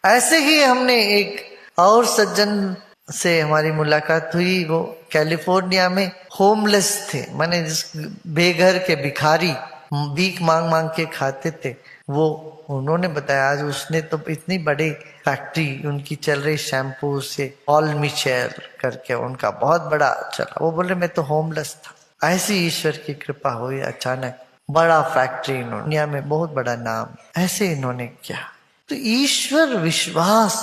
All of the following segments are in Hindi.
ऐसे ही हमने एक और सज्जन से हमारी मुलाकात हुई। वो कैलिफोर्निया में होमलेस थे, माने जिस बेघर के भिखारी भीख मांग मांग के खाते थे। वो उन्होंने बताया, आज उसने तो इतनी बड़ी फैक्ट्री उनकी चल रही शैम्पू से, ऑल मिचेल करके उनका बहुत बड़ा चला। वो बोले मैं तो होमलेस था। ऐसी ईश्वर की कृपा हुई, अचानक बड़ा फैक्ट्री इन्होंने, दुनिया में बहुत बड़ा नाम। ऐसे इन्होंने किया। तो ईश्वर विश्वास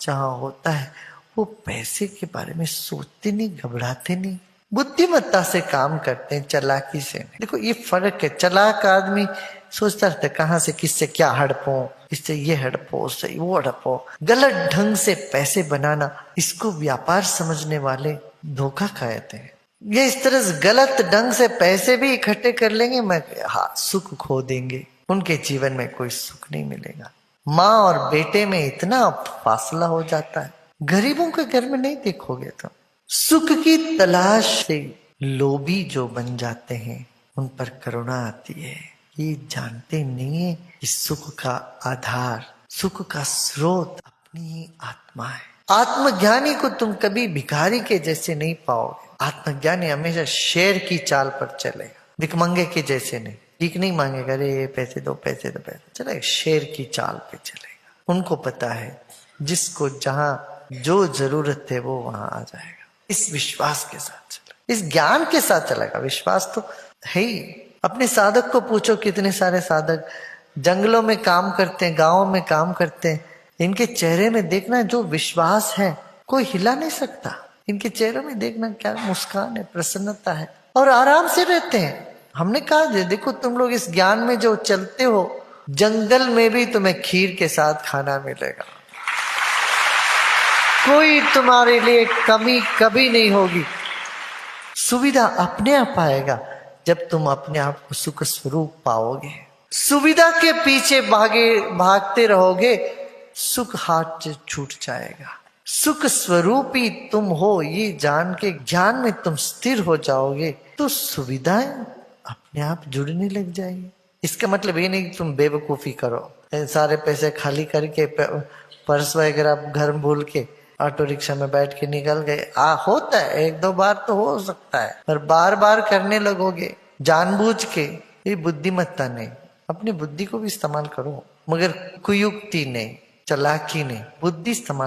जहां होता है वो पैसे के बारे में सोचते नहीं, घबराते नहीं, बुद्धिमत्ता से काम करते हैं, चालाकी से नहीं। देखो ये फर्क है। चालाक आदमी सोचता रहता है कहां से किससे क्या हड़पो, इससे ये हड़पो, उससे वो हड़पो। गलत ढंग से पैसे बनाना, इसको व्यापार समझने वाले धोखा खाते हैं। ये इस तरह से गलत ढंग से पैसे भी इकट्ठे कर लेंगे, मैं हाँ सुख खो देंगे, उनके जीवन में कोई सुख नहीं मिलेगा। माँ और बेटे में इतना फासला हो जाता है। गरीबों के घर में नहीं देखोगे तो सुख की तलाश से लोभी जो बन जाते हैं उन पर करुणा आती है। ये जानते नहीं है कि सुख का आधार, सुख का स्रोत अपनी ही आत्मा है। आत्मज्ञानी को तुम कभी भिखारी के जैसे नहीं पाओगे। आत्मज्ञानी हमेशा शेर की चाल पर चलेगा, भिखमंगे के जैसे नहीं। भीख नहीं मांगेगा, अरे पैसे दो पैसे दो पैसे, चलेगा शेर की चाल पे चलेगा। उनको पता है जिसको जहां जो जरूरत है वो वहां आ जाएगा। इस विश्वास के साथ चलेगा, इस ज्ञान के साथ चलेगा। विश्वास तो है ही। अपने साधक को पूछो, कितने सारे साधक जंगलों में काम करते हैं, गांवों में काम करते हैं, इनके चेहरे में देखना जो विश्वास है कोई हिला नहीं सकता। इनके चेहरों में देखना क्या मुस्कान है, प्रसन्नता है, और आराम से रहते हैं। हमने कहा देखो तुम लोग इस ज्ञान में जो चलते हो, जंगल में भी तुम्हें खीर के साथ खाना मिलेगा, कोई तुम्हारे लिए कमी कभी नहीं होगी। सुविधा अपने आप आएगा जब तुम अपने आप को सुख स्वरूप पाओगे। सुविधा के पीछे भागते रहोगे, सुख हाथ से छूट जाएगा। सुख स्वरूपी तुम हो ये जान के ज्ञान में तुम स्थिर हो जाओगे तो सुविधाएं अपने आप जुड़ने लग जाएगी। इसका मतलब ये नहीं कि तुम बेवकूफी करो, सारे पैसे खाली करके पर्स वगैरह घर भूल के ऑटो रिक्शा में बैठ के निकल गए। होता है, एक दो बार तो हो सकता है, पर बार बार करने लगोगे जानबूझ के, ये बुद्धिमत्ता नहीं। अपनी बुद्धि को भी इस्तेमाल करो, मगर कुयुक्ति नहीं, चालाकी नहीं, बुद्धि इस्तेमाल